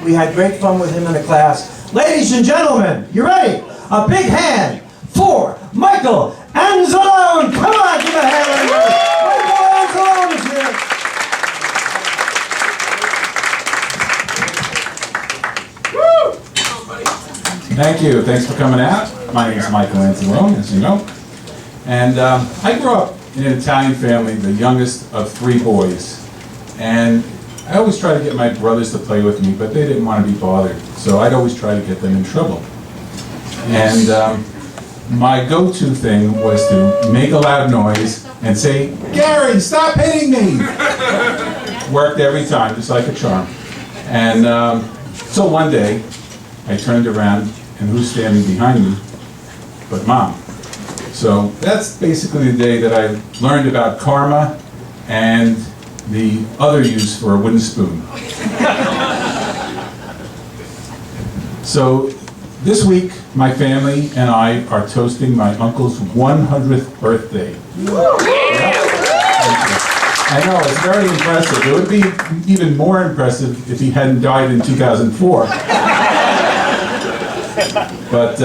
We had great fun with him in the class. Ladies and gentlemen, you ready? A big hand for Michael Anzalone. Come on, give a hand. Michael Anzalone is here. Thank you. Thanks for coming out. My name is Michael Anzalone, as you know. And I grew up in an Italian family, the youngest of 3 boys. And I always tried to get my brothers to play with me, but they didn't want to be bothered. So I'd always try to get them in trouble. And my go-to thing was to make a loud noise and say, "Gary, stop hitting me!" Worked every time, just like a charm. And so one day, I turned around, and who's standing behind me but Mom? So that's basically the day that I learned about karma and the other use for a wooden spoon. So this week, my family and I are toasting my uncle's 100th birthday. I know, it's very impressive. It would be even more impressive if he hadn't died in 2004. But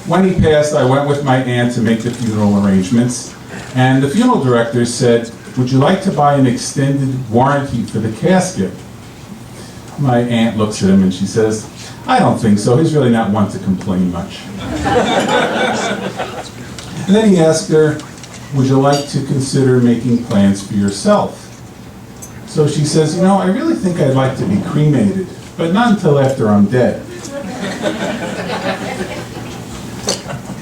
when he passed, I went with my aunt to make the funeral arrangements, and the funeral director said, "Would you like to buy an extended warranty for the casket?" My aunt looks at him and she says, "I don't think so. He's really not one to complain much." And then he asked her, "Would you like to consider making plans for yourself?" So she says, "You know, I really think I'd like to be cremated, but not until after I'm dead."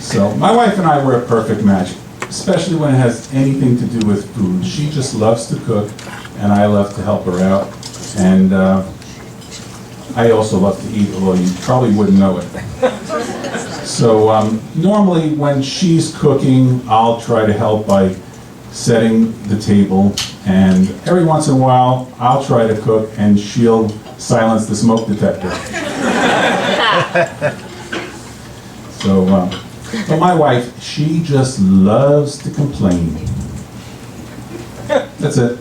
So my wife and I were a perfect match, especially when it has anything to do with food. She just loves to cook, and I love to help her out. And I also love to eat, although you probably wouldn't know it. So normally when she's cooking, I'll try to help by setting the table, and every once in a while, I'll try to cook, and she'll silence the smoke detector. So, but my wife, she just loves to complain. That's it.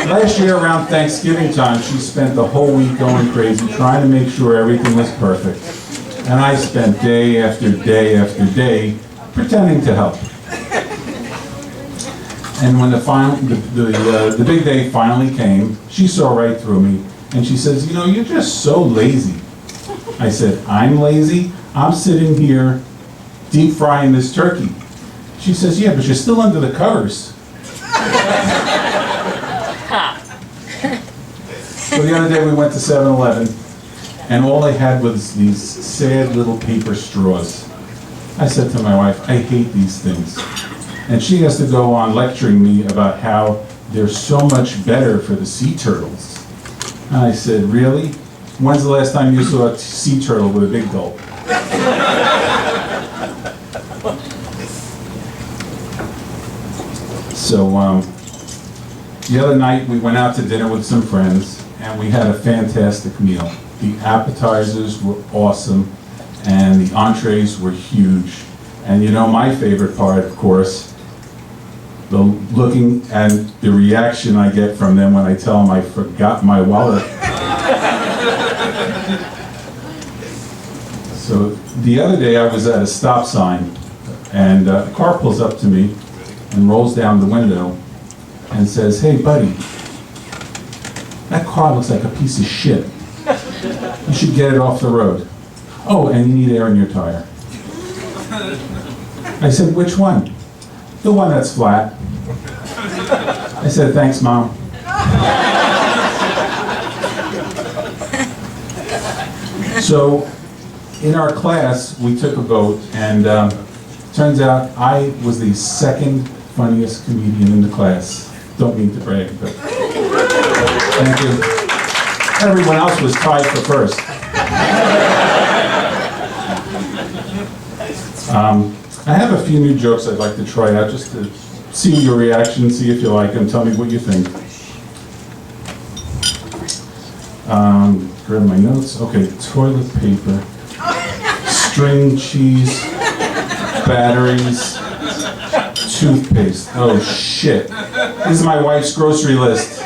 Last year around Thanksgiving time, she spent the whole week going crazy trying to make sure everything was perfect. And I spent day after day after day pretending to help. And when the big day finally came, she saw right through me, and she says, "You know, you're just so lazy." I said, "I'm lazy? I'm sitting here deep frying this turkey." She says, "Yeah, but you're still under the covers." So the other day we went to 7-Eleven, and all they had was these sad little paper straws. I said to my wife, "I hate these things." And she has to go on lecturing me about how they're so much better for the sea turtles. And I said, "Really? When's the last time you saw a sea turtle with a big gulp?" So the other night we went out to dinner with some friends, and we had a fantastic meal. The appetizers were awesome, and the entrees were huge. And you know my favorite part, of course, looking at the reaction I get from them when I tell them I forgot my wallet. So the other day I was at a stop sign, and a car pulls up to me and rolls down the window and says, "Hey buddy, that car looks like a piece of shit. You should get it off the road. Oh, and you need air in your tire." I said, "Which one?" "The one that's flat." I said, "Thanks, Mom." So in our class, we took a vote, and turns out I was the second funniest comedian in the class. Don't mean to brag, but thank you. Everyone else was tied for first. I have a few new jokes I'd like to try out just to see your reaction, see if you like them, tell me what you think. grab my notes. Okay, toilet paper, string cheese, batteries, toothpaste. Oh shit. This is my wife's grocery list.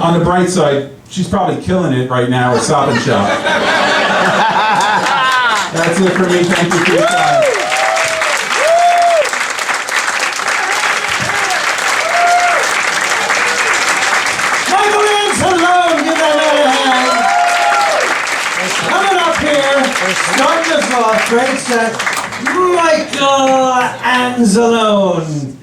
On the bright side, she's probably killing it right now at Stop and Shop. That's it for me. Thank you for your time. Michael Anzalone, give that man a hand. Coming up here, starting us off, great set, Michael Anzalone.